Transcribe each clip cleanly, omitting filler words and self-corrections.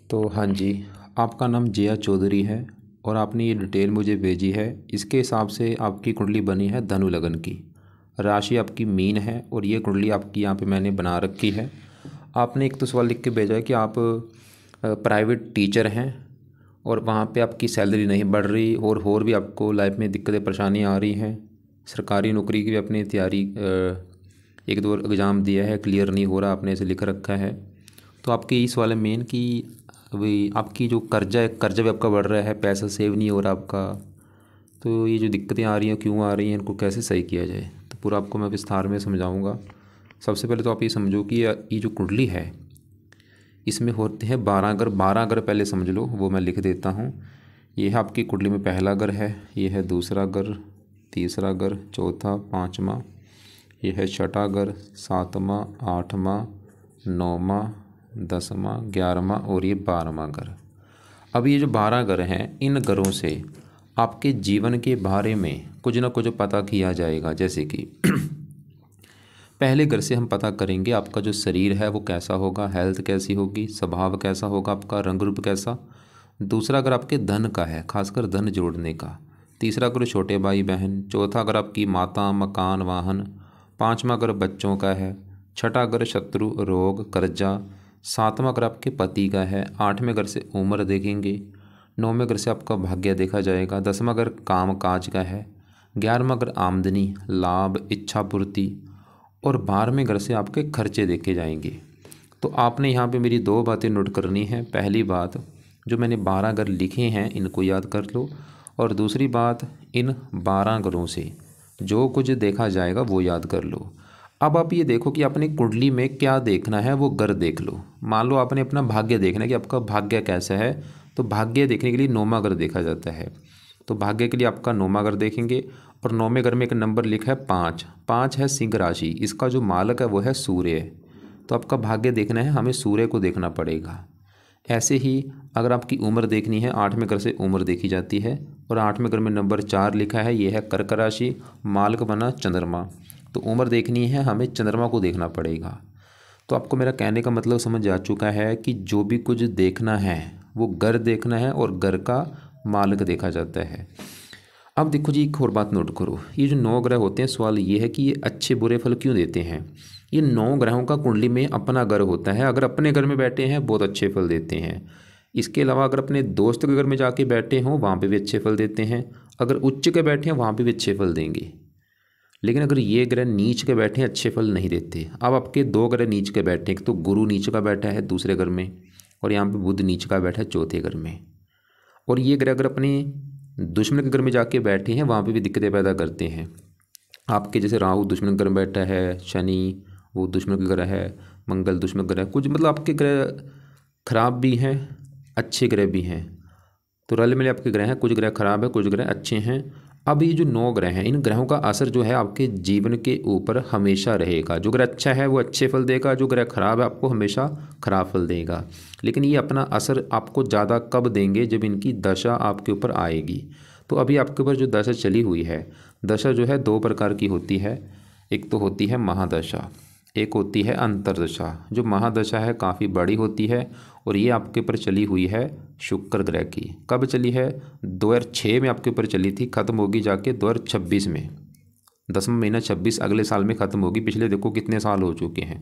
तो हाँ जी, आपका नाम जया चौधरी है और आपने ये डिटेल मुझे भेजी है। इसके हिसाब से आपकी कुंडली बनी है धनु लगन की। राशि आपकी मीन है और ये कुंडली आपकी यहाँ पे मैंने बना रखी है। आपने एक तो सवाल लिख के भेजा है कि आप प्राइवेट टीचर हैं और वहाँ पे आपकी सैलरी नहीं बढ़ रही और भी आपको लाइफ में दिक्कतें परेशानियाँ आ रही हैं। सरकारी नौकरी की भी अपनी तैयारी एक दो एग्ज़ाम दिया है, क्लियर नहीं हो रहा, आपने इसे लिख रखा है। तो आपके इस वाले मेन कि वही आपकी जो कर्जा है, कर्जा भी आपका बढ़ रहा है, पैसा सेव नहीं हो रहा आपका। तो ये जो दिक्कतें आ रही हैं क्यों आ रही हैं, इनको कैसे सही किया जाए, तो पूरा आपको मैं विस्तार में समझाऊंगा। सबसे पहले तो आप ये समझो कि ये जो कुंडली है इसमें होते हैं 12 घर। 12 घर पहले समझ लो, वो मैं लिख देता हूँ। ये है आपकी कुंडली में पहला घर है, ये है दूसरा घर, तीसरा घर, चौथा, पाँचवा, ये है छठा घर, सातवां, आठवां, नौवां, 10वां, 11वां और ये 12वां घर। अब ये जो 12 घर हैं, इन घरों से आपके जीवन के बारे में कुछ ना कुछ पता किया जाएगा। जैसे कि पहले घर से हम पता करेंगे आपका जो शरीर है वो कैसा होगा, हेल्थ कैसी होगी, स्वभाव कैसा होगा, आपका रंग रूप कैसा। दूसरा घर आपके धन का है, खासकर धन जोड़ने का। तीसरा घर छोटे भाई बहन। चौथा घर आपकी माता, मकान, वाहन। पाँचवा घर बच्चों का है। छठा घर शत्रु, रोग, कर्जा। सातवां घर आपके पति का है। आठवें घर से उम्र देखेंगे। नौवें घर से आपका भाग्य देखा जाएगा। 10वां घर काम काज का है। 11वां घर आमदनी, लाभ, इच्छा पूर्ति और 12वें घर से आपके खर्चे देखे जाएंगे। तो आपने यहाँ पे मेरी दो बातें नोट करनी है। पहली बात, जो मैंने 12 घर लिखे हैं इनको याद कर लो, और दूसरी बात, इन 12 घरों से जो कुछ देखा जाएगा वो याद कर लो। अब आप ये देखो कि अपनी कुंडली में क्या देखना है, वो घर देख लो। मान लो आपने अपना भाग्य देखना है कि आपका भाग्य कैसा है, तो भाग्य देखने के लिए 9वां घर देखा जाता है। तो भाग्य के लिए आपका 9वां घर देखेंगे और 9वें घर में एक नंबर लिखा है 5। 5 है सिंह राशि, इसका जो मालक है वो है सूर्य। तो आपका भाग्य देखना है, हमें सूर्य को देखना पड़ेगा। ऐसे ही अगर आपकी उम्र देखनी है, 8वें घर से उम्र देखी जाती है और 8वें घर में नंबर 4 लिखा है, ये है कर्क राशि, मालक बना चंद्रमा। तो उम्र देखनी है, हमें चंद्रमा को देखना पड़ेगा। तो आपको मेरा कहने का मतलब समझ आ चुका है कि जो भी कुछ देखना है वो घर देखना है और घर का मालक देखा जाता है। अब देखो जी, एक और बात नोट करो। ये जो 9 ग्रह होते हैं, सवाल ये है कि ये अच्छे बुरे फल क्यों देते हैं। ये 9 ग्रहों का कुंडली में अपना घर होता है। अगर अपने घर में बैठे हैं बहुत अच्छे फल देते हैं। इसके अलावा अगर अपने दोस्त के घर में जाके बैठे हों वहाँ पे भी अच्छे फल देते हैं। अगर उच्च के बैठे हैं वहाँ पे भी अच्छे फल देंगे। लेकिन अगर ये ग्रह नीच के बैठे हैं, अच्छे फल नहीं देते। अब आपके 2 ग्रह नीच के बैठे हैं, तो गुरु नीच का बैठा है दूसरे घर में और यहाँ पे बुध नीच का बैठा है चौथे घर में। और ये ग्रह अगर अपने दुश्मन के घर में जाके बैठे हैं वहाँ पे भी दिक्कतें पैदा करते हैं। आपके जैसे राहु दुश्मन के घर में बैठा है, शनि वो दुश्मन का ग्रह है, मंगल दुश्मन का ग्रह है, कुछ मतलब आपके ग्रह खराब भी हैं, अच्छे ग्रह भी हैं। तो रल मिले आपके ग्रह हैं, कुछ ग्रह खराब है, कुछ ग्रह अच्छे हैं। अब ये जो 9 ग्रह हैं, इन ग्रहों का असर जो है आपके जीवन के ऊपर हमेशा रहेगा। जो ग्रह अच्छा है वो अच्छे फल देगा, जो ग्रह खराब है आपको हमेशा खराब फल देगा। लेकिन ये अपना असर आपको ज़्यादा कब देंगे, जब इनकी दशा आपके ऊपर आएगी। तो अभी आपके ऊपर जो दशा चली हुई है, दशा जो है 2 प्रकार की होती है। एक तो होती है महादशा, एक होती है अंतरदशा। जो महादशा है काफ़ी बड़ी होती है और ये आपके ऊपर चली हुई है शुक्र ग्रह की। कब चली है? 2006 में आपके ऊपर चली थी, ख़त्म होगी जाके 2026 में। 10वां महीना 26 अगले साल में ख़त्म होगी। पिछले देखो कितने साल हो चुके हैं,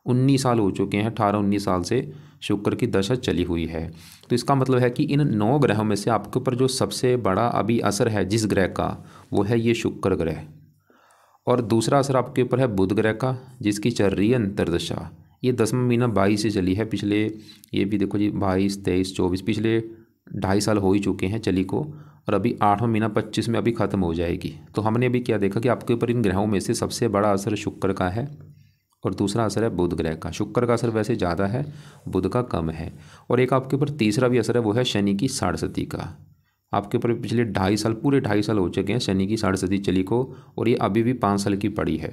19 साल हो चुके हैं। 18-19 साल से शुक्र की दशा चली हुई है। तो इसका मतलब है कि इन 9 ग्रहों में से आपके ऊपर जो सबसे बड़ा अभी असर है जिस ग्रह का, वो है ये शुक्र ग्रह। और दूसरा असर आपके ऊपर है बुध ग्रह का, जिसकी चल रही है अंतरदशा। ये 10वां महीना 22 से चली है। पिछले ये भी देखो जी 22, 23, 24 पिछले 2.5 साल हो ही चुके हैं चली को। और अभी 8वां महीना 25 में अभी ख़त्म हो जाएगी। तो हमने अभी क्या देखा कि आपके ऊपर इन ग्रहों में से सबसे बड़ा असर शुक्र का है और दूसरा असर है बुध ग्रह का। शुक्र का असर वैसे ज़्यादा है, बुध का कम है। और एक आपके ऊपर तीसरा भी असर है, वो है शनि की साढ़ेसती का। आपके ऊपर पिछले 2.5 साल, पूरे 2.5 साल हो चुके हैं शनि की साढ़ेसती चली को, और ये अभी भी 5 साल की पड़ी है।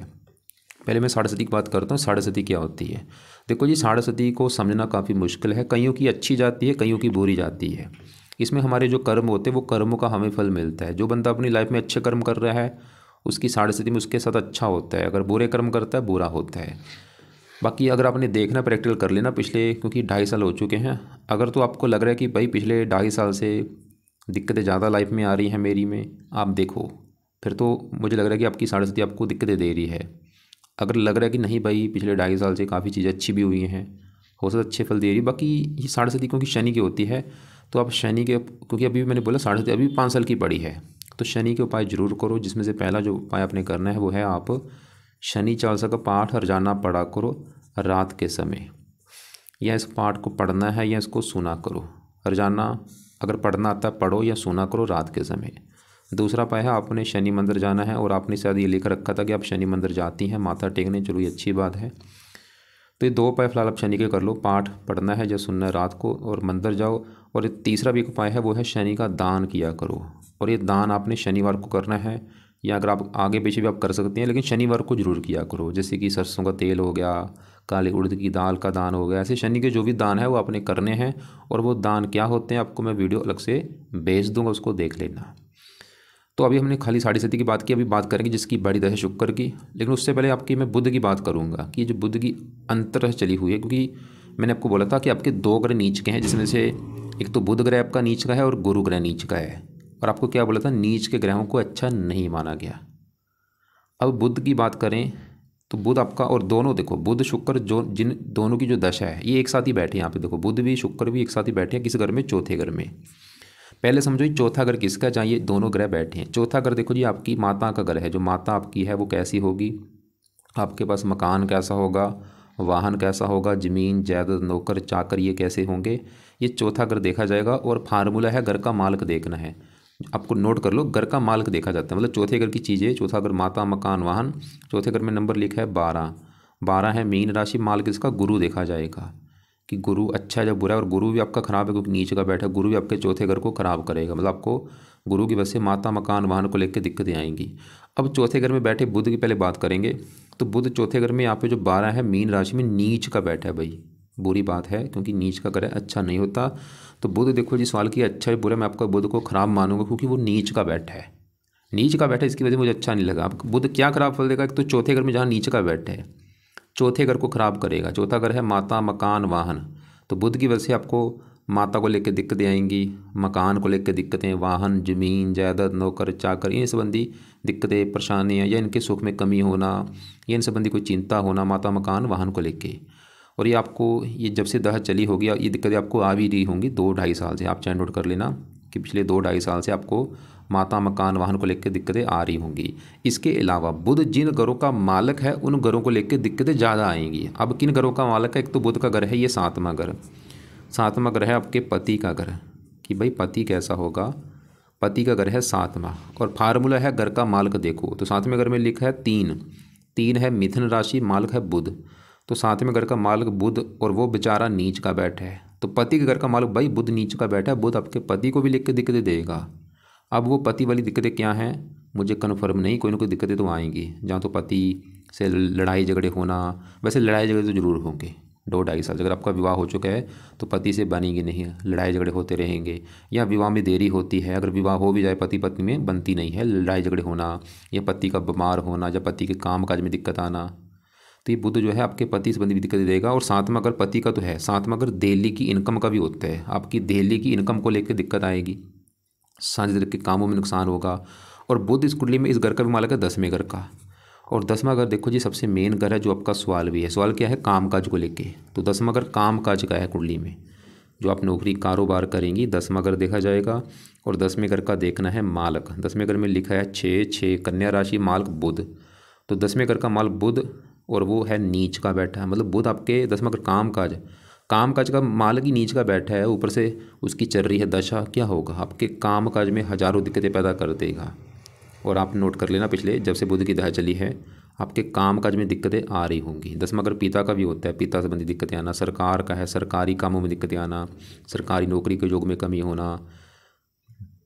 पहले मैं साढ़ेसती की बात करता हूँ। साढ़ेसती क्या होती है? देखो जी, साढ़ेसती को समझना काफ़ी मुश्किल है। कईयों की अच्छी जाती है, कईयों की बुरी जाती है। इसमें हमारे जो कर्म होते हैं वो कर्मों का हमें फल मिलता है। जो बंदा अपनी लाइफ में अच्छे कर्म कर रहा है उसकी साढ़ेसती में उसके साथ अच्छा होता है, अगर बुरे कर्म करता है बुरा होता है। बाकी अगर आपने देखना प्रैक्टिकल कर लेना पिछले, क्योंकि 2.5 साल हो चुके हैं। अगर तो आपको लग रहा है कि भाई पिछले 2.5 साल से दिक्कतें ज़्यादा लाइफ में आ रही हैं मेरी में, आप देखो, फिर तो मुझे लग रहा है कि आपकी 7.5 आपको दिक्कतें दे रही है। अगर लग रहा है कि नहीं भाई पिछले 2.5 साल से काफ़ी चीज़ें अच्छी भी हुई हैं, हो सकता है अच्छे फल दे रही, बाकी ये 7.5 क्योंकि शनि की होती है, तो आप शनि के, क्योंकि अभी मैंने बोला 7.5 अभी 5 साल की पड़ी है, तो शनि के उपाय जरूर करो। जिसमें से पहला जो उपाय आपने करना है वो है आप शनि चालीसा का पाठ रोजाना पढ़ा करो रात के समय, या इस पाठ को पढ़ना है या इसको सुना करो रोजाना। अगर पढ़ना आता है पढ़ो या सुना करो रात के समय। दूसरा उपाय है आपने शनि मंदिर जाना है, और आपने शायद ये लिख रखा था कि आप शनि मंदिर जाती हैं माथा टेकने, चलो ये अच्छी बात है। तो ये 2 उपाय फिलहाल आप शनि के कर लो, पाठ पढ़ना है या सुनना है रात को, और मंदिर जाओ। और एक तीसरा भी एक उपाय है वो है शनि का दान किया करो, और ये दान आपने शनिवार को करना है, या अगर आप आगे पीछे भी आप कर सकते हैं, लेकिन शनिवार को जरूर किया करो। जैसे कि सरसों का तेल हो गया, काले उड़द की दाल का दान हो गया, ऐसे शनि के जो भी दान है वो आपने करने हैं। और वो दान क्या होते हैं आपको मैं वीडियो अलग से भेज दूंगा, उसको देख लेना। तो अभी हमने खाली 7.5 की बात की, अभी बात करेंगे जिसकी बड़ी दशा शुक्र की। लेकिन उससे पहले आपकी मैं बुध की बात करूंगा कि जो बुध की अंतर चली हुई है, क्योंकि मैंने आपको बोला था कि आपके 2 ग्रह नीच के हैं, जिसमें से एक तो बुध ग्रह आपका नीच का है और गुरु ग्रह नीच का है। और आपको क्या बोला था, नीच के ग्रहों को अच्छा नहीं माना गया। अब बुध की बात करें तो बुध आपका, और दोनों देखो बुध शुक्र जो जिन दोनों की जो दशा है ये एक साथ ही बैठे हैं। यहाँ पे देखो बुध भी शुक्र भी एक साथ ही बैठे हैं, किस घर में, चौथे घर में। पहले समझो ये चौथा घर किसका, जहाँ ये दोनों ग्रह बैठे हैं। चौथा घर देखो जी आपकी माता का घर है, जो माता आपकी है वो कैसी होगी, आपके पास मकान कैसा होगा, वाहन कैसा होगा, ज़मीन जायदाद नौकर चाकर ये कैसे होंगे, ये चौथा घर देखा जाएगा। और फार्मूला है घर का मालिक देखना है, आपको नोट कर लो, घर का मालिक देखा जाता है। मतलब चौथे घर की चीज़ें, चौथा घर माता मकान वाहन, चौथे घर में नंबर लिखा है 12। 12 है मीन राशि, मालिक इसका गुरु देखा जाएगा कि गुरु अच्छा है या बुरा है। और गुरु भी आपका खराब है क्योंकि नीचे का बैठा, गुरु भी आपके चौथे घर को खराब करेगा। मतलब आपको गुरु की वजह से माता मकान वाहन को लेकर दिक्कतें आएंगी। अब चौथे घर में बैठे बुध की पहले बात करेंगे। तो बुध चौथे घर में यहाँ पे जो 12 है मीन राशि में नीच का बैठा है भाई, बुरी बात है क्योंकि नीच का ग्रह अच्छा नहीं होता। तो बुध देखो जी सवाल किया अच्छा है बुरा, मैं आपका बुध को खराब मानूंगा क्योंकि वो नीच का बैठा है। नीच का बैठा है इसकी वजह से मुझे अच्छा नहीं लगा। अब बुध क्या खराब फल देगा, एक तो चौथे घर में जहाँ नीच का बैठा है चौथे घर को खराब करेगा। चौथा घर है माता मकान वाहन, तो बुध की वजह से आपको माता को लेकर दिक्कतें आएंगी, मकान को लेकर दिक्कतें, वाहन ज़मीन जायदाद नौकर चाकर इन संबंधी दिक्कतें परेशानियाँ, या इनके सुख में कमी होना, या इन संबंधी कोई चिंता होना माता मकान वाहन को लेके। और ये आपको ये जब से दशा चली होगी ये दिक्कतें आपको आ भी रही होंगी 2-2.5 साल से। आप चाहे नोट कर लेना कि पिछले 2-2.5 साल से आपको माता मकान वाहन को लेकर दिक्कतें आ रही होंगी। इसके अलावा बुध जिन घरों का मालिक है उन घरों को लेकर दिक्कतें ज़्यादा आएंगी। अब किन घरों का मालिक है, एक तो बुध का घर है ये 7वां घर, 7वां घर है आपके पति का घर, कि भाई पति कैसा होगा, पति का घर है 7वां। और फार्मूला है घर का मालिक देखो, तो 7वें घर में लिखा है 3, 3 है मिथुन राशि, मालिक है बुध, तो 7वें घर का मालिक बुध और वो बेचारा नीच का बैठा है। तो पति के घर का मालिक भाई बुध नीच का बैठा है, बुध आपके पति को भी लिख के दिक्कतें देगा। अब वो पति वाली दिक्कतें क्या हैं मुझे कन्फर्म नहीं, कोई ना कोई दिक्कतें तो आएंगी, जहाँ तो पति से लड़ाई झगड़े होना। वैसे लड़ाई झगड़े तो जरूर होंगे 2-2.5 साल, अगर आपका विवाह हो चुका है तो पति से बनेंगे नहीं, लड़ाई झगड़े होते रहेंगे। या विवाह में देरी होती है, अगर विवाह हो भी जाए पति पत्नी में बनती नहीं है, लड़ाई झगड़े होना, या पति का बीमार होना, या पति के काम काज में दिक्कत आना। तो ये बुध जो है आपके पति संबंधी भी दिक्कत देगा। और 7वां अगर पति का तो है, 7वां अगर दिल्ली की इनकम का भी होता है, आपकी दिल्ली की इनकम को लेकर दिक्कत आएगी, सार्वजनिक के कामों में नुकसान होगा। और बुध इस कुंडली में इस घर का भी मालिक है 10वें घर का। और 10वां घर देखो जी सबसे मेन घर है जो आपका सवाल भी है, सवाल क्या है काम काज को लेके। तो 10वां घर काम काज का है कुंडली में, जो आप नौकरी कारोबार करेंगी 10वां घर देखा जाएगा। और 10वें घर का देखना है मालिक, 10वें घर में लिखा है 6 कन्या राशि मालिक बुध, तो 10वें घर का मालिक बुध और वो है नीच का बैठा है। मतलब बुध आपके 10वां घर काम काज का मालिक ही नीच का बैठा है, ऊपर से उसकी चल रही है दशा, क्या होगा आपके काम काज में हज़ारों दिक्कतें पैदा कर देगा। और आप नोट कर लेना पिछले जब से बुध की दशा चली है आपके काम काज में दिक्कतें आ रही होंगी। 10वां घर पिता का भी होता है, पिता संबंधी दिक्कतें आना, सरकार का है सरकारी कामों में दिक्कतें आना, सरकारी नौकरी के योग में कमी होना,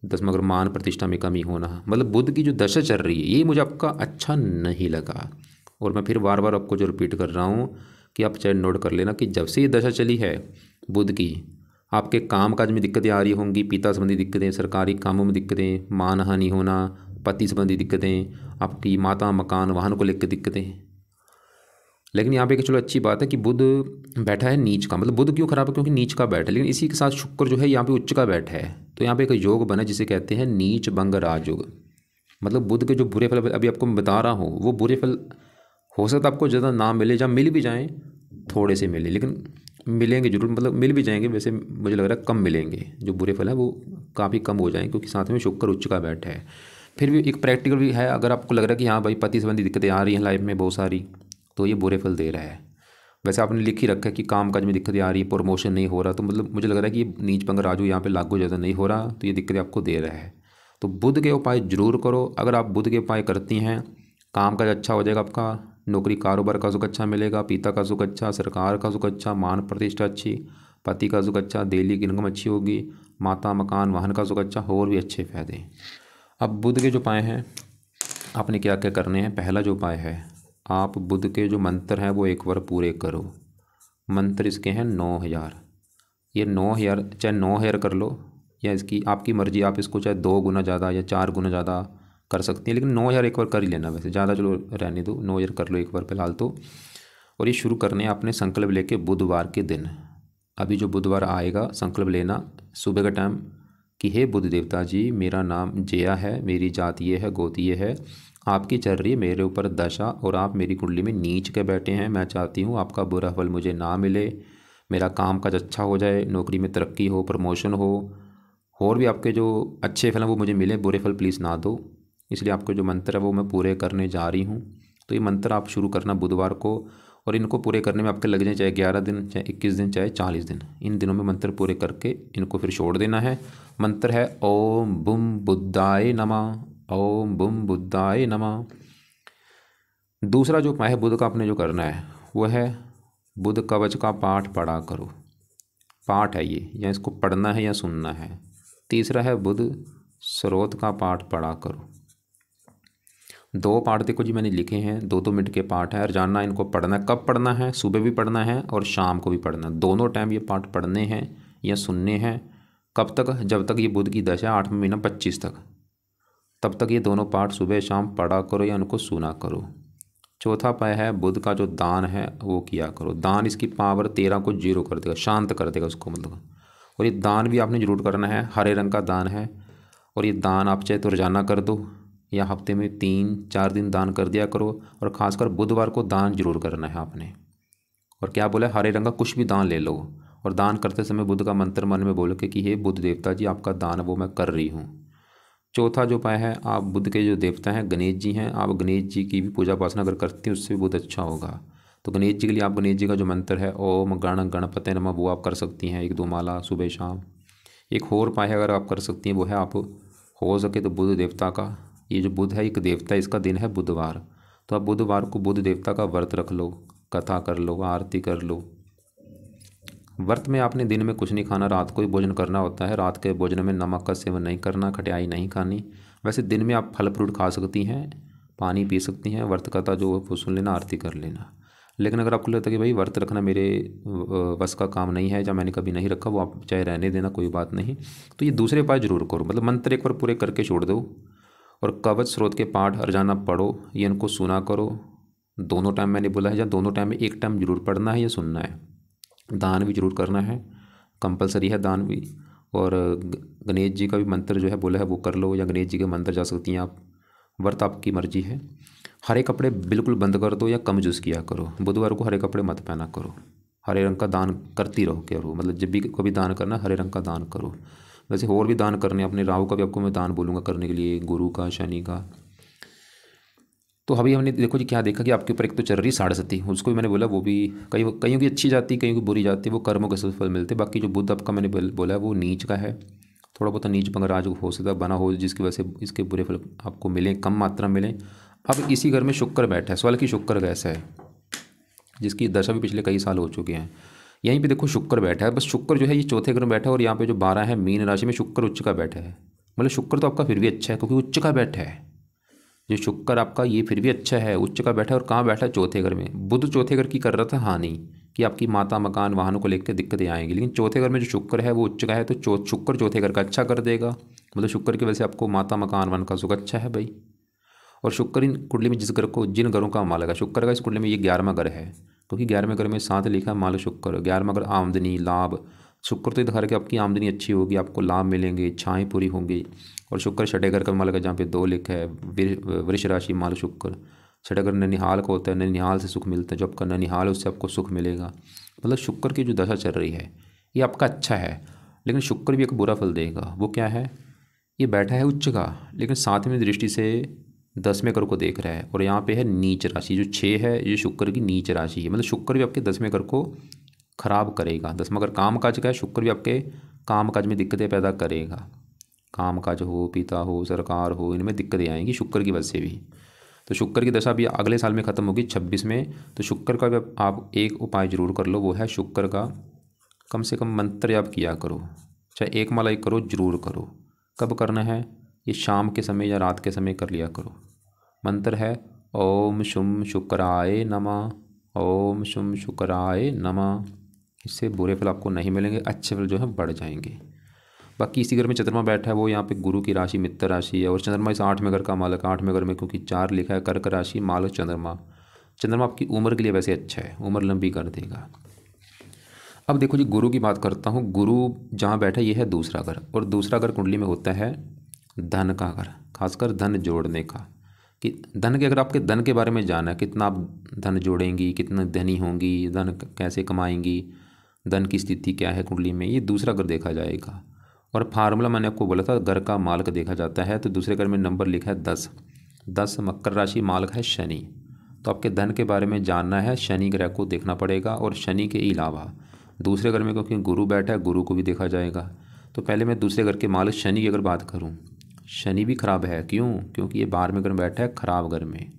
10वां घर मान प्रतिष्ठा में कमी होना। मतलब बुध की जो दशा चल रही है ये मुझे आपका अच्छा नहीं लगा। और मैं फिर बार बार आपको जो रिपीट कर रहा हूँ कि आप चाहे नोट कर लेना कि जब से ये दशा चली है बुध की आपके काम काज में दिक्कतें आ रही होंगी, पिता संबंधी दिक्कतें, सरकारी कामों में दिक्कतें, मान हानि होना, पति संबंधी दिक्कतें, आपकी माता मकान वाहन को लेकर दिक्कतें। लेकिन यहाँ पे कि चलो अच्छी बात है कि बुध बैठा है नीच का, मतलब बुध क्यों खराब है, क्योंकि नीच का बैठा है। लेकिन इसी के साथ शुक्र जो है यहाँ पे उच्च का बैठा है, तो यहाँ पे एक योग बना जिसे कहते हैं नीच भंग राजयोग। मतलब बुध के जो बुरे फल अभी आपको मैं बता रहा हूँ, वो बुरे फल हो सकता है आपको ज़्यादा ना मिले, जहाँ मिल भी जाएँ थोड़े से मिले, लेकिन मिलेंगे जरूर, मतलब मिल भी जाएंगे। वैसे मुझे लग रहा है कम मिलेंगे, जो बुरे फल हैं वो काफ़ी कम हो जाएंगे, क्योंकि साथ में शुक्र उच्च का बैठा है। फिर भी एक प्रैक्टिकल भी है, अगर आपको लग रहा है कि हाँ भाई पति संबंधी दिक्कतें आ रही हैं लाइफ में बहुत सारी, तो ये बुरे फल दे रहा है। वैसे आपने लिख ही रखा है कि काम काज में दिक्कतें आ रही है, प्रमोशन नहीं हो रहा, तो मतलब मुझे लग रहा है कि ये नीच भंग राजू यहाँ पे लागू ज़्यादा नहीं हो रहा, तो ये दिक्कतें आपको दे रहा है। तो बुध के उपाय जरूर करो। अगर आप बुध के उपाय करती हैं, काम काज अच्छा हो जाएगा आपका, नौकरी कारोबार का सुख अच्छा मिलेगा, पिता का सुख अच्छा, सरकार का सुख अच्छा, मान प्रतिष्ठा अच्छी, पति का सुख अच्छा, डेली की इनकम अच्छी होगी, माता मकान वाहन का सुख अच्छा, और भी अच्छे फायदे। अब बुध के जो उपाय हैं आपने क्या क्या करने हैं। पहला जो उपाय है, आप बुध के जो मंत्र हैं वो एक बार पूरे करो। मंत्र इसके हैं 9,000। ये 9,000 चाहे 9,000 कर लो, या इसकी आपकी मर्ज़ी, आप इसको चाहे 2 गुना ज़्यादा या 4 गुना ज़्यादा कर सकती हैं, लेकिन 9,000 एक बार कर ही लेना। वैसे ज़्यादा चलो रहने दो, 9,000 कर लो एक बार फिलहाल तो। और ये शुरू करने आपने संकल्प लेके बुधवार के दिन, अभी जो बुधवार आएगा संकल्प लेना सुबह का टाइम कि हे बुध देवता जी, मेरा नाम जया है, मेरी जात ये है, गोत ये है, आपकी चल रही है मेरे ऊपर दशा और आप मेरी कुंडली में नीच के बैठे हैं। मैं चाहती हूँ आपका बुरा फल मुझे ना मिले, मेरा काम काज अच्छा हो जाए, नौकरी में तरक्की हो, प्रमोशन हो, और भी आपके जो अच्छे फल हैं वो मुझे मिले, बुरे फल प्लीज़ ना दो। इसलिए आपके जो मंत्र है वो मैं पूरे करने जा रही हूँ। तो ये मंत्र आप शुरू करना बुधवार को, और इनको पूरे करने में आपके लग जाए चाहे 11 दिन, चाहे 21 दिन, चाहे 40 दिन। इन दिनों में मंत्र पूरे करके इनको फिर छोड़ देना है। मंत्र है ओम बुम बुद्धाय नमः, ओम बुम बुद्धाय नमः। दूसरा जो उपाय है बुध का आपने जो करना है वो है बुध कवच का पाठ पढ़ा करो। पाठ है ये, या इसको पढ़ना है या सुनना है। तीसरा है बुध स्रोत का पाठ पढ़ा करो। 2 पाठ देखो जी मैंने लिखे हैं, 2-2 मिनट के पाठ है, और जानना इनको पढ़ना है। कब पढ़ना है? सुबह भी पढ़ना है और शाम को भी पढ़ना है, दोनों टाइम ये पाठ पढ़ने हैं या सुनने हैं। कब तक? जब तक ये बुध की दशा 8वां महीना 25 तक, तब तक ये दोनों पाठ सुबह शाम पढ़ा करो या उनको सुना करो। चौथा पाया है बुध का जो दान है वो किया करो। दान इसकी पावर 13 को 0 कर देगा, शांत कर देगा उसको, मतलब। और ये दान भी आपने जरूर करना है, हरे रंग का दान है। और ये दान आप चाहे तो रोजाना कर दो या हफ्ते में 3-4 दिन दान कर दिया करो, और ख़ासकर बुधवार को दान जरूर करना है आपने। और क्या बोला? हरे रंग का कुछ भी दान ले लो, और दान करते समय बुध का मंत्र मन में बोल के कि हे बुध देवता जी, आपका दान वो मैं कर रही हूँ। चौथा जो उपाय है, आप बुध के जो देवता हैं गणेश जी हैं, आप गणेश जी की भी पूजा उपासना अगर करती हैं उससे भी बहुत अच्छा होगा। तो गणेश जी के लिए आप गणेश जी का जो मंत्र है ओम गण गणपते नमः, वो आप कर सकती हैं 1-2 माला सुबह शाम। एक और उपाय है अगर आप कर सकती हैं, वो है आप हो सके तो बुध देवता का, ये जो बुध है एक देवता, इसका दिन है बुधवार, तो आप बुधवार को बुध देवता का व्रत रख लो, कथा कर लो, आरती कर लो। व्रत में आपने दिन में कुछ नहीं खाना, रात को ही भोजन करना होता है। रात के भोजन में नमक का सेवन नहीं करना, खटाई नहीं खानी। वैसे दिन में आप फल फ्रूट खा सकती हैं, पानी पी सकती हैं, व्रत कथा जो वो सुन लेना, आरती कर लेना। लेकिन अगर आपको लगता है कि भाई व्रत रखना मेरे बस का काम नहीं है, या मैंने कभी नहीं रखा, वो आप चाहे रहने देना, कोई बात नहीं। तो ये दूसरे उपाय जरूर करो, मतलब मंत्र एक बार पूरे करके छोड़ दो। और कवच स्रोत के पाठ रोजाना पढ़ो, ये इनको सुना करो। दोनों टाइम मैंने बोला है, या दोनों टाइम में एक टाइम जरूर पढ़ना है या सुनना है। दान भी जरूर करना है, कंपलसरी है दान भी। और गणेश जी का भी मंत्र जो है बोला है वो कर लो, या गणेश जी के मंत्र जा सकती हैं आप। व्रत आपकी मर्जी है। हरे कपड़े बिल्कुल बंद कर दो या कम यूज़ किया करो। बुधवार को हरे कपड़े मत पहना करो। हरे रंग का दान करती रहो, करो, मतलब जब भी कभी दान करना हरे रंग का दान करो। वैसे और भी दान करने अपने, राहु का भी आपको मैं दान बोलूँगा करने के लिए, गुरु का, शनि का। तो अभी हमने देखो जी क्या देखा कि आपके ऊपर एक तो चल रही 67, उसको भी मैंने बोला वो भी कईयों की अच्छी जाती, कईयों की बुरी जाती, वो कर्मों के सफल मिलते। बाकी जो बुध आपका मैंने बोला है वो नीच का है, थोड़ा बहुत नीच पंग आज हो सकता बना हो, जिसकी वजह से इसके बुरे फल आपको मिलें, कम मात्रा में मिलें। अब इसी घर में शुक्र बैठा है, सवाल की शुक्र कैसा है, जिसकी दशा भी पिछले कई साल हो चुके हैं। यहीं पे देखो शुक्र बैठा है, बस शुक्र जो है ये चौथे घर में बैठा है, और यहाँ पे जो 12 है मीन राशि में शुक्र उच्च का बैठा है। मतलब शुक्र तो आपका फिर भी अच्छा है क्योंकि उच्च का बैठा है। जो शुक्र आपका ये फिर भी अच्छा है, उच्च का बैठा है। और कहाँ बैठा है? चौथे घर में। बुध चौथे घर की कर रहा था हानि, कि आपकी माता मकान वाहनों को लेकर दिक्कतें आएंगी। लेकिन चौथे घर में जो शुक्र है वो उच्च का है, तो शुक्र चौथे घर का अच्छा कर देगा। मतलब शुक्र की वजह से आपको माता मकान वन का सुख अच्छा है भाई। और शुक्र इन कुंडली में जिस घर को जिन घरों का मालक है, शुक्र का इस कुंडली में ये 11वां घर है, क्योंकि 11वें घर में 7 लिखा है मालक शुक्र। 11वां घर आमदनी लाभ, शुक्र तो दिखा रहा है कि आपकी आमदनी अच्छी होगी, आपको लाभ मिलेंगे, इच्छाएँ पूरी होंगी। और शुक्र छठे घर का मालक है, जहाँ पे 2 लिखा है, वृष राशि मालक शुक्र। छठा घर ननिहाल का होता है, ननिहाल से सुख मिलता है, जो आपका ननिहाल है उससे आपको सुख मिलेगा। मतलब शुक्र की जो दशा चल रही है ये आपका अच्छा है, लेकिन शुक्र भी एक बुरा फल देगा। वो क्या है, ये बैठा है उच्च का, लेकिन 7वें दृष्टि से 10वें घर को देख रहा है, और यहाँ पे है नीच राशि, जो 6 है ये शुक्र की नीच राशि है। मतलब शुक्र भी आपके 10वें घर को खराब करेगा। 10वां घर काम काज का है, शुक्र भी आपके काम काज में दिक्कतें पैदा करेगा। काम काज हो, पिता हो, सरकार हो, इनमें दिक्कतें आएंगी शुक्र की वजह से भी। तो शुक्र की दशा भी अगले साल में ख़त्म होगी 26 में। तो शुक्र का भी आप एक उपाय जरूर कर लो, वो है शुक्र का कम से कम मंत्र जाप किया करो, चाहे 1 माला ही करो, जरूर करो। कब करना है, ये शाम के समय या रात के समय कर लिया करो। मंत्र है ओम शुम शुक्राय नमः, ओम शुम शुक्राय नमः। इससे बुरे फल आपको नहीं मिलेंगे, अच्छे फल जो है बढ़ जाएंगे। बाकी इसी घर में चंद्रमा बैठा है, वो यहाँ पे गुरु की राशि मित्र राशि है, और चंद्रमा इस 8वें घर का मालक। 8वें घर में क्योंकि 4 लिखा है, कर्क राशि मालक चंद्रमा। चंद्रमा आपकी उम्र के लिए वैसे अच्छा है, उम्र लंबी कर देगा। अब देखो जी, गुरु की बात करता हूँ। गुरु जहाँ बैठा ये है दूसरा घर, और दूसरा घर कुंडली में होता है धन का घर, खासकर धन जोड़ने का। कि धन के, अगर आपके धन के बारे में जानना है, कितना आप धन जोड़ेंगी, कितना धनी होंगी, धन कैसे कमाएंगी, धन की स्थिति क्या है कुंडली में, ये दूसरा घर देखा जाएगा। और फार्मूला मैंने आपको बोला था, घर का मालक देखा जाता है। तो दूसरे घर में नंबर लिखा है 10। 10 मकर राशि मालक है शनि। तो आपके धन के बारे में जानना है, शनि ग्रह को देखना पड़ेगा। और शनि के अलावा दूसरे घर में क्योंकि गुरु बैठा है, गुरु को भी देखा जाएगा। तो पहले मैं दूसरे घर के मालक शनि की अगर बात करूं, शनि भी खराब है। क्यों, क्योंकि ये 12वें घर में बैठा है, खराब घर में।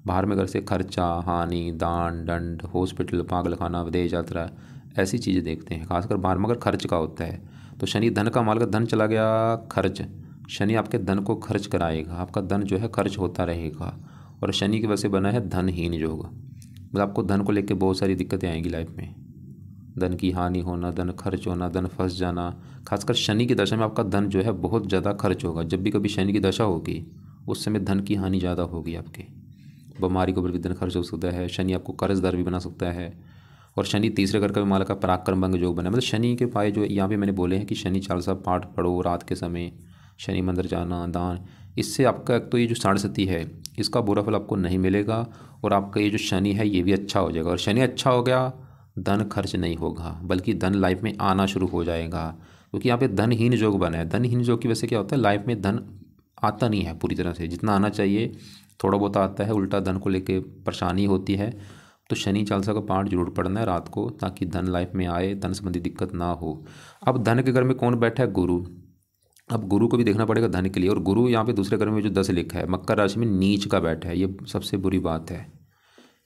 12वें घर से खर्चा, हानि, दान दंड, हॉस्पिटल, पागलखाना, विदेश यात्रा, ऐसी चीज़ें देखते हैं। खासकर 12वां घर खर्च का होता है। तो शनि धन का मालक, धन चला गया खर्च, शनि आपके धन को खर्च कराएगा, आपका धन जो है खर्च होता रहेगा। और शनि की वजह से बना है धनहीन योग। मतलब आपको धन को लेकर बहुत सारी दिक्कतें आएंगी लाइफ में, धन की हानि होना, धन खर्च होना, धन फंस जाना। खासकर शनि की दशा में आपका धन जो है बहुत ज़्यादा खर्च होगा। जब भी कभी शनि की दशा होगी उस समय धन की हानि ज़्यादा होगी आपके। बीमारी के ऊपर भी धन खर्च हो सकता है, शनि आपको कर्जदार भी बना सकता है। और शनि तीसरे घर का भी मालक का पराक्रम भंग योग बना। मतलब शनि के उपाय जो यहाँ पे मैंने बोले हैं कि शनि चालीसा पाठ पढ़ो रात के समय, शनि मंदिर जाना, दान, इससे आपका एक तो ये जो 67 है इसका बुरा फल आपको नहीं मिलेगा, और आपका ये जो शनि है ये भी अच्छा हो जाएगा। और शनि अच्छा हो गया, धन खर्च नहीं होगा, बल्कि धन लाइफ में आना शुरू हो जाएगा। क्योंकि यहाँ पे धनहीन योग बना है। धनहीन योग की वजह से क्या होता है, लाइफ में धन आता नहीं है पूरी तरह से, जितना आना चाहिए थोड़ा बहुत आता है, उल्टा धन को लेके परेशानी होती है। तो शनि चालीसा का पाठ जरूर पढ़ना है रात को, ताकि धन लाइफ में आए, धन संबंधी दिक्कत ना हो। अब धन के घर में कौन बैठा है, गुरु। अब गुरु को भी देखना पड़ेगा धन के लिए। और गुरु यहाँ पे दूसरे घर में जो 10 लिखा है, मकर राशि में नीच का बैठा है, ये सबसे बुरी बात है।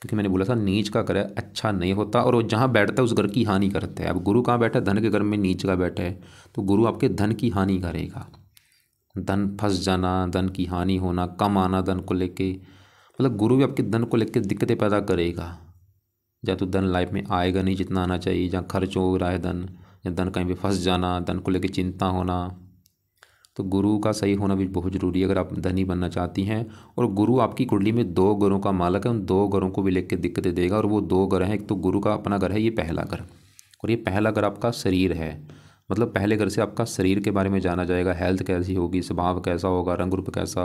क्योंकि मैंने बोला था नीच का घर अच्छा नहीं होता, और वो जहाँ बैठता है उस घर की हानि करता है। अब गुरु कहाँ बैठा है, धन के घर में नीच का बैठा है, तो गुरु आपके धन की हानि करेगा। धन फंस जाना, धन की हानि होना, कम आना धन को लेके। मतलब गुरु भी आपके धन को लेके दिक्कतें पैदा करेगा। या तो धन लाइफ में आएगा नहीं जितना आना चाहिए, जहाँ खर्च हो रहा है धन, या धन कहीं पे फंस जाना, धन को लेके चिंता होना। तो गुरु का सही होना भी बहुत ज़रूरी है अगर आप धनी बनना चाहती हैं। और गुरु आपकी कुंडली में 2 घरों का मालक है, उन 2 घरों को भी लेकर दिक्कतें देगा। और वो 2 घर हैं, एक तो गुरु का अपना घर है, ये पहला घर, और ये पहला घर आपका शरीर है। मतलब पहले घर से आपका शरीर के बारे में जाना जाएगा, हेल्थ कैसी होगी, स्वभाव कैसा होगा, रंग रूप कैसा।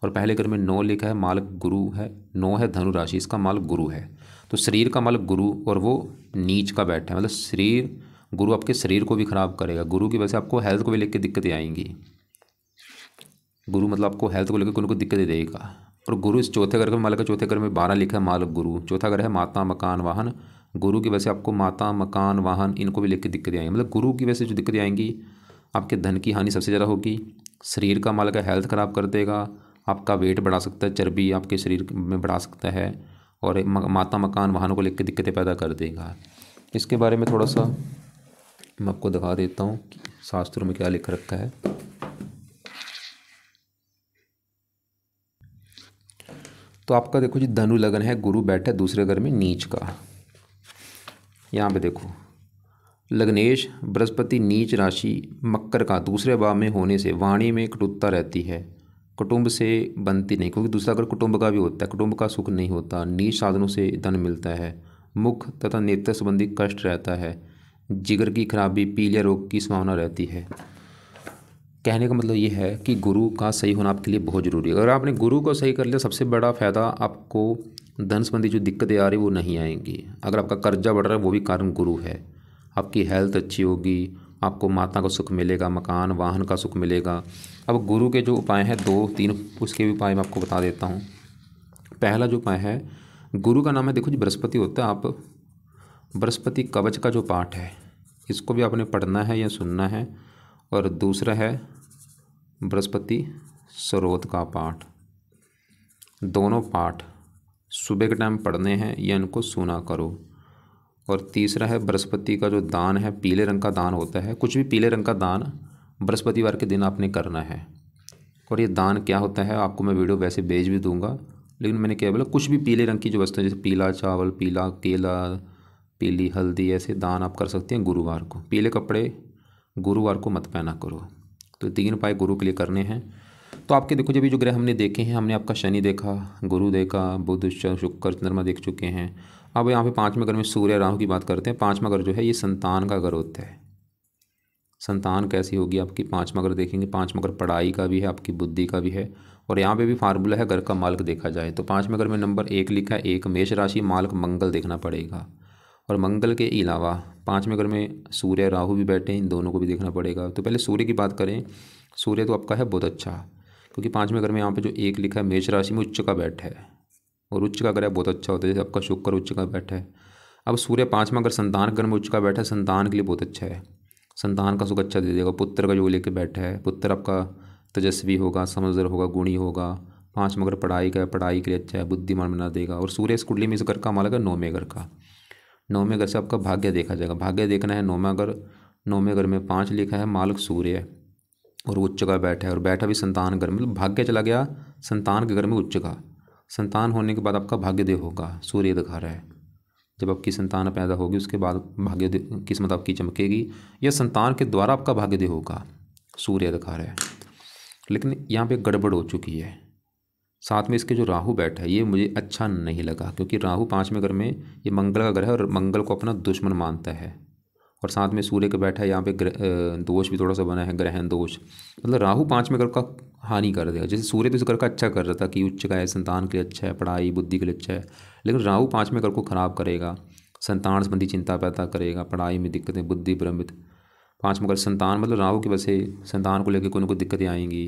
और पहले घर में 9 लिखा है, मालक गुरु है, 9 है धनु राशि, इसका मालक गुरु है। तो शरीर का मालक गुरु, और वो नीच का बैठा है। मतलब शरीर, गुरु आपके शरीर को भी खराब करेगा। गुरु की वजह से आपको हेल्थ को भी लेकर दिक्कतें आएंगी। गुरु मतलब आपको हेल्थ को लेकर कोई दिक्कतें देगा। और गुरु इस चौथे घर का मालक है, चौथे घर में 12 लिखा है, मालक गुरु। चौथा घर है माता मकान वाहन, गुरु की वजह से आपको माता मकान वाहन इनको भी लेकर दिक्कतें आएंगी। मतलब गुरु की वजह से जो दिक्कतें आएंगी, आपके धन की हानि सबसे ज़्यादा होगी। शरीर का मालक है, हेल्थ ख़राब कर देगा, आपका वेट बढ़ा सकता है, चर्बी आपके शरीर में बढ़ा सकता है। और माता मकान वाहनों को लेकर दिक्कतें पैदा कर देगा। इसके बारे में थोड़ा सा मैं आपको दिखा देता हूँ कि शास्त्रों में क्या लिख रखा है। तो आपका देखो जी, धनु लगन है, गुरु बैठा है दूसरे घर में नीच का। यहाँ पे देखो, लग्नेश बृहस्पति नीच राशि मकर का दूसरे भाव में होने से वाणी में कटुता रहती है, कुटुंब से बनती नहीं, क्योंकि दूसरा अगर कुटुंब का भी होता है, कुटुंब का सुख नहीं होता। नीच साधनों से धन मिलता है। मुख तथा नेत्र संबंधी कष्ट रहता है। जिगर की खराबी, पीलिया रोग की संभावना रहती है। कहने का मतलब ये है कि गुरु का सही होना आपके लिए बहुत ज़रूरी है। अगर आपने गुरु को सही कर लिया, सबसे बड़ा फ़ायदा आपको धन संबंधी जो दिक्कतें आ रही वो नहीं आएंगी। अगर आपका कर्जा बढ़ रहा है वो भी कारण गुरु है। आपकी हेल्थ अच्छी होगी, आपको माता का सुख मिलेगा, मकान वाहन का सुख मिलेगा। अब गुरु के जो उपाय हैं 2-3, उसके भी उपाय मैं आपको बता देता हूँ। पहला जो उपाय है, गुरु का नाम है, देखो जी बृहस्पति होता है। आप बृहस्पति कवच का जो पाठ है इसको भी आपने पढ़ना है या सुनना है। और दूसरा है बृहस्पति सरोत का पाठ। दोनों पाठ सुबह के टाइम पढ़ने हैं या इनको सुना करो। और तीसरा है बृहस्पति का जो दान है, पीले रंग का दान होता है, कुछ भी पीले रंग का दान बृहस्पतिवार के दिन आपने करना है। और ये दान क्या होता है आपको मैं वीडियो वैसे भेज भी दूंगा, लेकिन मैंने क्या बोला, कुछ भी पीले रंग की जो वस्तु है, जैसे पीला चावल, पीला केला, पीली हल्दी, ऐसे दान आप कर सकते हैं गुरुवार को। पीले कपड़े गुरुवार को मत पहना करो। तो 3 उपाय गुरु के लिए करने हैं। तो आपके देखो जब ये जो ग्रह हमने देखे हैं, हमने आपका शनि देखा, गुरु देखा, बुध शुक्र चंद्रमा देख चुके हैं। अब यहाँ पे 5वें घर में सूर्य राहु की बात करते हैं। 5वां घर जो है ये संतान का घर होता है। संतान कैसी होगी आपकी, 5वां घर देखेंगे। 5वां घर पढ़ाई का भी है, आपकी बुद्धि का भी है। और यहाँ पे भी फार्मूला है घर का मालिक देखा जाए तो 5वें घर में नंबर 1 लिखा है, 1 मेष राशि, मालिक मंगल देखना पड़ेगा। और मंगल के अलावा 5वें घर में सूर्य राहु भी बैठे हैं, इन दोनों को भी देखना पड़ेगा। तो पहले सूर्य की बात करें। सूर्य तो आपका है बहुत अच्छा, क्योंकि 5वें घर में यहाँ पे जो 1 लिखा है मेष राशि में उच्च का बैठा है। और उच्च का ग्रह बहुत अच्छा होता है, जैसे आपका शुक्र उच्च का बैठा है। अब सूर्य 5वां घर संतान घर में उच्च का बैठा है, संतान के लिए बहुत अच्छा है। संतान का सुख अच्छा दे देगा। पुत्र का जो लेके बैठा है, पुत्र आपका तेजस्वी होगा, समझदार होगा, गुणी होगा। 5वां घर पढ़ाई का है, पढ़ाई के लिए अच्छा है, बुद्धिमान बना देगा। और सूर्य इस कुंडली में इस घर का मालिक है 9वें घर का। 9वें घर से आपका भाग्य देखा जाएगा। भाग्य देखना है 9वां घर। 9वें घर में 5 लिखा है, मालिक सूर्य है और उच्च का बैठा है। और बैठा भी संतान घर में, मतलब भाग्य चला गया संतान के घर में उच्च का। संतान होने के बाद आपका भाग्यदेव होगा, सूर्य दिखा रहा है। जब आपकी संतान पैदा होगी उसके बाद भाग्य किस्मत आपकी चमकेगी, या संतान के द्वारा आपका भाग्यदेव होगा, सूर्य दिखा रहा है। लेकिन यहाँ पे गड़बड़ हो चुकी है। साथ में इसके जो राहु बैठा है ये मुझे अच्छा नहीं लगा, क्योंकि राहु 5वें घर में, ये मंगल का ग्रह है और मंगल को अपना दुश्मन मानता है। और साथ में सूर्य का बैठा है, यहाँ पे दोष भी थोड़ा सा बना है, ग्रहण दोष। मतलब राहु 5वें घर का हानि कर देगा। जैसे सूर्य तो इस घर का अच्छा कर रहा था कि उच्च का है, संतान के लिए अच्छा है, पढ़ाई बुद्धि के लिए अच्छा है, लेकिन राहु 5वें घर को खराब करेगा, संतान संबंधी चिंता पैदा करेगा, पढ़ाई में दिक्कतें, बुद्धि भ्रमित। 5वां घर संतान, मतलब राहु की वजह से संतान को लेकर कोई ना कोई दिक्कतें आएंगी।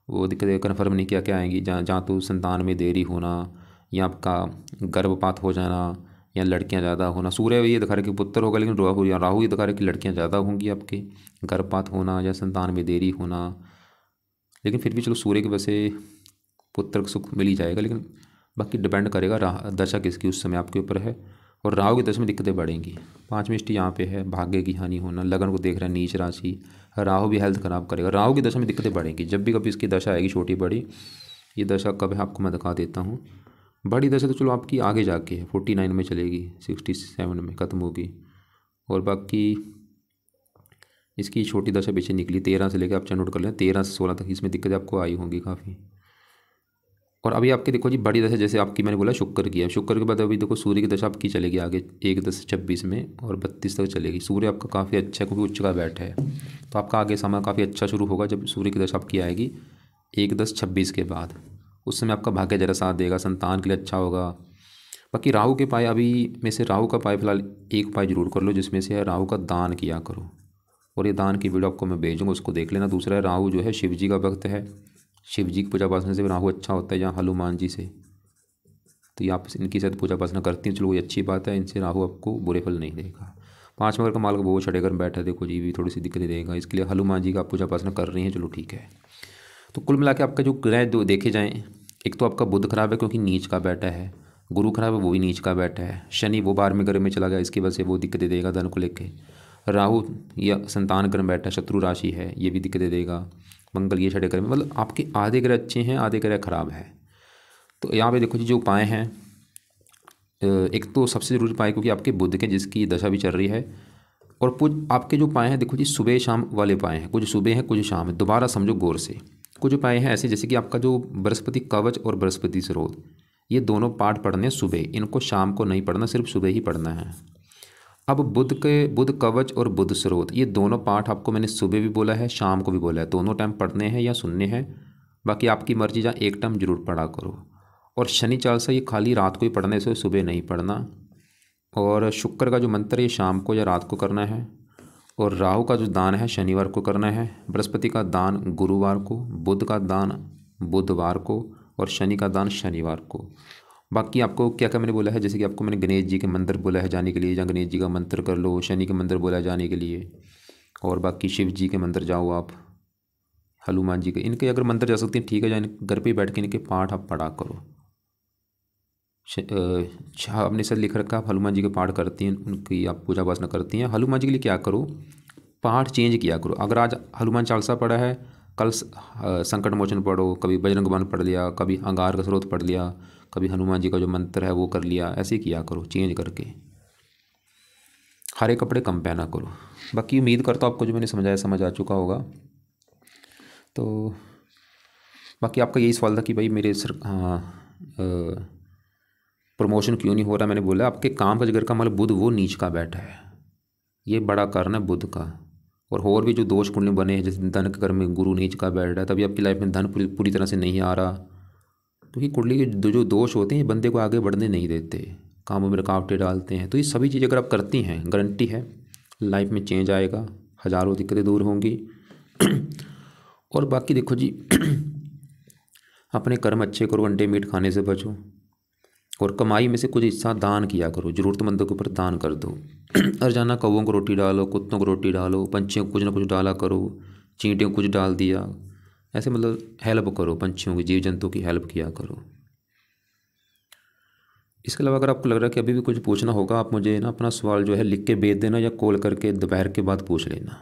वो दिक्कतें कन्फर्म नहीं क्या क्या आएंगी, जहाँ तो संतान में देरी होना, या आपका गर्भपात हो जाना, या लड़कियां ज़्यादा होना। सूर्य ये दिखा रहा है कि पुत्र होगा, लेकिन राहु ये दिखा रहा है कि लड़कियां ज़्यादा होंगी आपके, गर्भपात होना या संतान में देरी होना। लेकिन फिर भी चलो सूर्य की वजह से पुत्र सुख मिल ही जाएगा, लेकिन बाकी डिपेंड करेगा दशा किसकी उस समय आपके ऊपर है। और राहु की दशा में दिक्कतें बढ़ेंगी। 5वीं दृष्टि यहाँ पे है, भाग्य की हानि होना, लगन को देख रहा है, नीच राशि। राहु भी हेल्थ खराब करेगा, राहु की दशा में दिक्कतें बढ़ेंगी। जब भी कभी इसकी दशा आएगी छोटी बड़ी, ये दशा कब है आपको मैं दिखा देता हूँ। बड़ी दशा तो चलो आपकी आगे जाके है, 49 में चलेगी, 67 में ख़त्म होगी। और बाकी इसकी छोटी दशा पीछे निकली 13 से लेकर, आप चाहे नोट कर लें 13 से 16 तक इसमें दिक्कतें आपको आई होंगी काफ़ी। और अभी आपकी देखो जी बड़ी दशा, जैसे आपकी मैंने बोला शुक्र की है, शुक्र के बाद अभी देखो सूर्य की दशा आपकी चलेगी आगे 1-10-26 में और 32 तक चलेगी। सूर्य आपका काफ़ी अच्छा है क्योंकि उच्च का बैठ है, तो आपका आगे समय काफ़ी अच्छा शुरू होगा जब सूर्य की दशा आपकी आएगी 1-10-26 के बाद। उस समय आपका भाग्य जरा साथ देगा, संतान के लिए अच्छा होगा। बाकी राहु के पाए अभी में से राहु का पाए फिलहाल एक पाए जरूर कर लो, जिसमें से है राहु का दान किया करो। और ये दान की वीडियो आपको मैं भेजूँगा, उसको देख लेना। दूसरा है राहु जो है शिव जी का भक्त है, शिव जी की पूजा उपासना से राहु अच्छा होता है, या हनुमान जी से। तो ये आप इनकी साथ पूजा उपासना करती हैं, चलो ये अच्छी बात है, इनसे राहु आपको बुरे फल नहीं देगा। 5वें घर का मालिक वो छठे घर में बैठा है, देखो जी भी थोड़ी सी दिक्कत देगा, इसके लिए हनुमान जी का आप पूजा उपासना कर रही हैं, चलो ठीक है। तो कुल मिला के आपका जो ग्रह दो देखे जाएँ, एक तो आपका बुध खराब है क्योंकि नीच का बैठा है, गुरु खराब है वो भी नीच का बैठा है, शनि वो 12वें घर में चला गया, इसकी वजह से वो दिक्कतें देगा धन को लेके। राहु या संतान घर में बैठा है, शत्रु राशि है, ये भी दिक्कतें देगा। मंगल ये छठे घर में, मतलब आपके आधे ग्रह अच्छे हैं, आधे ग्रह खराब है। तो यहाँ पे देखो जी जो उपाय हैं, एक तो सबसे जरूरी उपाय क्योंकि आपके बुध के जिसकी दशा भी चल रही है, और कुछ आपके जो उपाय हैं देखो जी सुबह शाम वाले उपाय हैं, कुछ सुबह हैं कुछ शाम है। दोबारा समझो गौर से, कुछ उपाय हैं ऐसे, जैसे कि आपका जो बृहस्पति कवच और बृहस्पति स्रोत, ये दोनों पाठ पढ़ने हैं सुबह, इनको शाम को नहीं पढ़ना, सिर्फ सुबह ही पढ़ना है। अब बुध कवच और बुध स्रोत, ये दोनों पाठ आपको मैंने सुबह भी बोला है, शाम को भी बोला है, दोनों टाइम पढ़ने हैं या सुनने हैं, बाकी आपकी मर्जी, जहाँ एक टाइम जरूर पढ़ा करो। और शनि चालीसा ये खाली रात को ही पढ़ना है, इसे सुबह नहीं पढ़ना। और शुक्र का जो मंत्र है ये शाम को या रात को करना है। और राहु का जो दान है शनिवार को करना है, बृहस्पति का दान गुरुवार को, बुध का दान बुधवार को, और शनि का दान शनिवार को। बाकी आपको क्या क्या मैंने बोला है, जैसे कि आपको मैंने गणेश जी के मंदिर बोला है जाने के लिए, जहाँ गणेश जी का मंत्र कर लो, शनि के मंदिर बोला है जाने के लिए, और बाकी शिव जी के मंदिर जाओ आप, हनुमान जी के, इनके अगर मंदिर जा सकते हैं ठीक है, जाने घर पे बैठ के इनके पाठ आप पढ़ा करो। आपने सर लिख रखा, आप हनुमान जी के पाठ करती हैं, उनकी आप पूजा उपासना करती हैं। हनुमान जी के लिए क्या करो, पाठ चेंज किया करो। अगर आज हनुमान चालीसा पढ़ा है, कल संकट मोचन पढ़ो, कभी बजरंग बाण पढ़ लिया, कभी अंगार का स्रोत पढ़ लिया, कभी हनुमान जी का जो मंत्र है वो कर लिया, ऐसे किया करो चेंज करके। हरे कपड़े कम पहना करो। बाकी उम्मीद करता हूँ आपको जो मैंने समझाया समझ आ चुका होगा। तो बाकी आपका यही सवाल था कि भाई मेरे सर प्रमोशन क्यों नहीं हो रहा। मैंने बोला आपके काम का जिक्र का मतलब बुध वो नीच का बैठा है, ये बड़ा कारण है बुध का। और भी जो दोष कुंडली बने हैं, जैसे धन के घर में गुरु नीच का बैठ रहा है, तभी आपकी लाइफ में धन पूरी तरह से नहीं आ रहा। तो ये कुंडली के जो दोष होते हैं ये बंदे को आगे बढ़ने नहीं देते, कामों में रुकावटें डालते हैं। तो ये सभी चीज़ अगर आप करती हैं, गारंटी है लाइफ में चेंज आएगा, हज़ारों दिक्कतें दूर होंगी। और बाकी देखो जी, अपने कर्म अच्छे करो, अंडे मीट खाने से बचो, और कमाई में से कुछ हिस्सा दान किया करो, ज़रूरतमंदों के ऊपर दान कर दो। रोजाना कौवों को रोटी डालो, कुत्तों को रोटी डालो, पंछियों को कुछ ना कुछ डाला करो, चींटियों को कुछ डाल दिया, ऐसे मतलब हेल्प करो, पंछियों की, जीव जंतु की हेल्प किया करो। इसके अलावा अगर आपको लग रहा है कि अभी भी कुछ पूछना होगा, आप मुझे ना अपना सवाल जो है लिख के भेज देना, या कॉल करके दोपहर के बाद पूछ लेना।